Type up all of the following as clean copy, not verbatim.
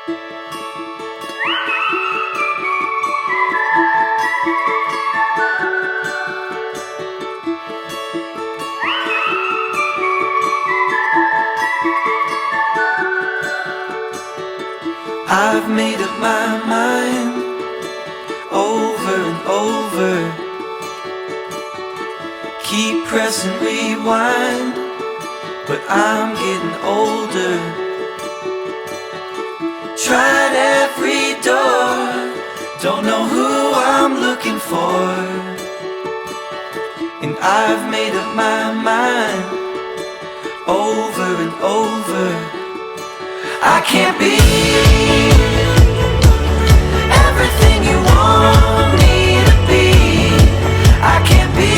I've made up my mind over and over. Keep pressing rewind, but I'm getting older. Tried every door, don't know who I'm looking for. And I've made up my mind over and over. I can't be everything you want me to be. I can't be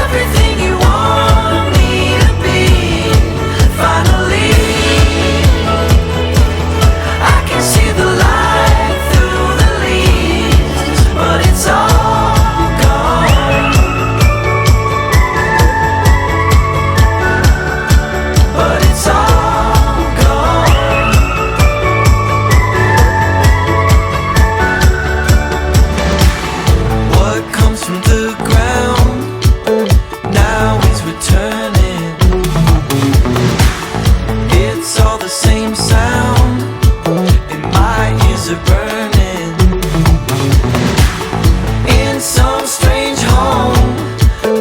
everything you want me to be. Finally, I can see the light through the leaves, but it's all gone. But it's all gone. What comes from the ground now is returning. It's all the same sound, and my ears are burning. In some strange home,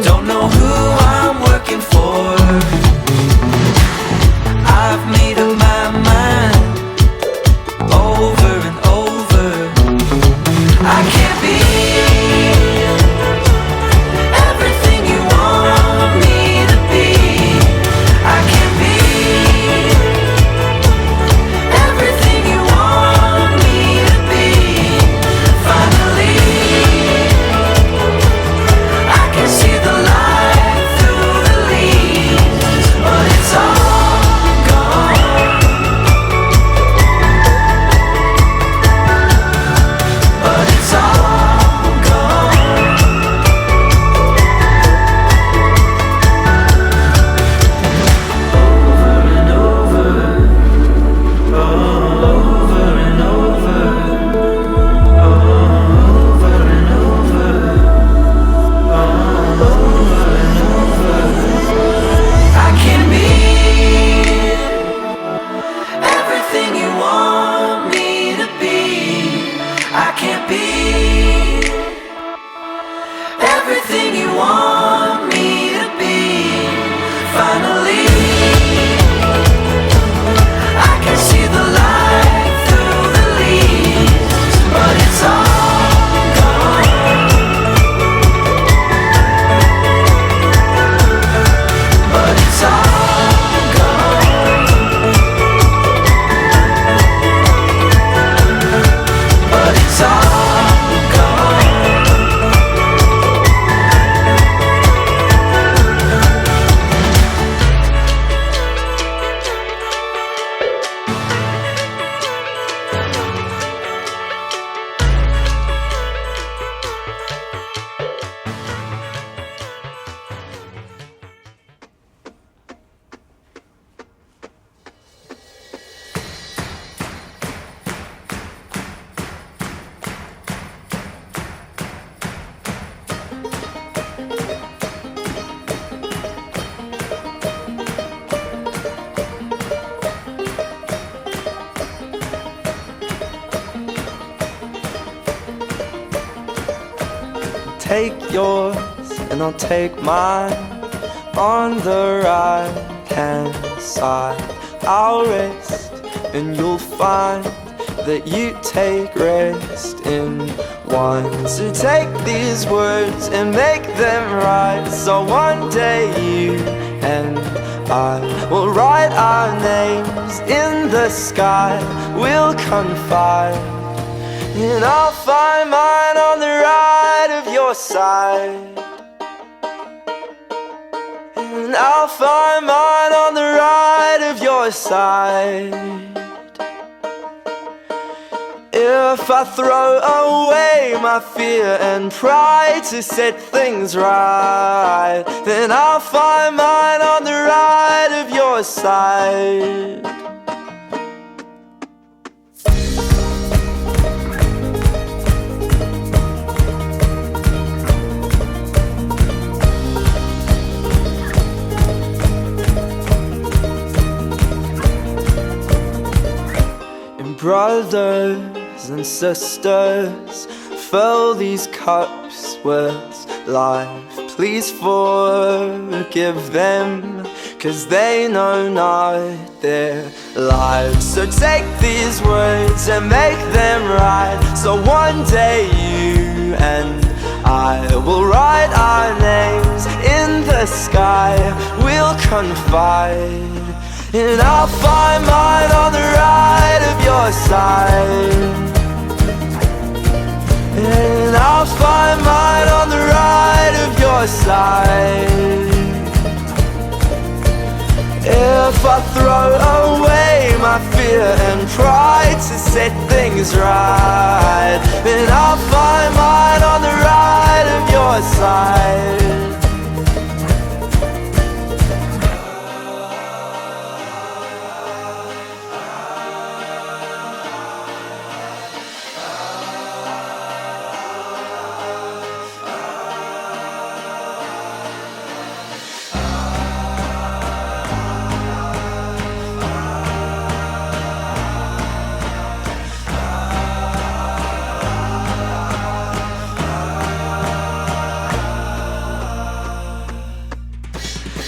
don't know who I'm working for. I've made up my mind over and over. I can't be everything you want me to be. I can't be everything you want me to be. Finally, I can see the light through the leaves, but it's all gone. But it's all gone. Over and over, over and over, over and over, over and over. I can't be everything you want me to be. I can't be everything you want me to be. Finally, I can see the light through the leaves, but it's all gone. But it's all gone. But it's all gone. Take yours and I'll take mine. On the right hand side I'll rest, and you'll find that you take rest in one. So take these words and make them right, so one day you and I will write our names in the sky. We'll confide, and I'll find mine on the right of your side, and I'll find mine on the right of your side. If I throw away my fear and pride to set things right, then I'll find mine on the right of your side. brothers and sisters, fill these cups with life. Please forgive them, 'cause they know not their lives. So take these words and make them right, so one day you and I will write our names in the sky. We'll confide, and I'll find mine on the right of your side, and I'll find mine on the right of your side. If I throw away my fear and pride to set things right, then I'll find mine on the right of your side.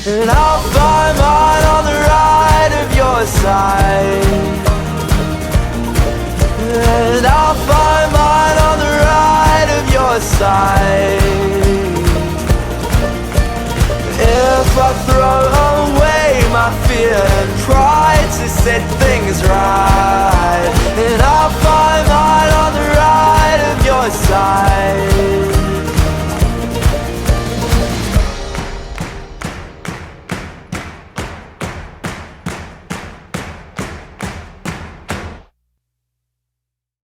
And I'll find mine on the right of your side, and I'll find mine on the right of your side. If I throw away my fear and pride to set things right,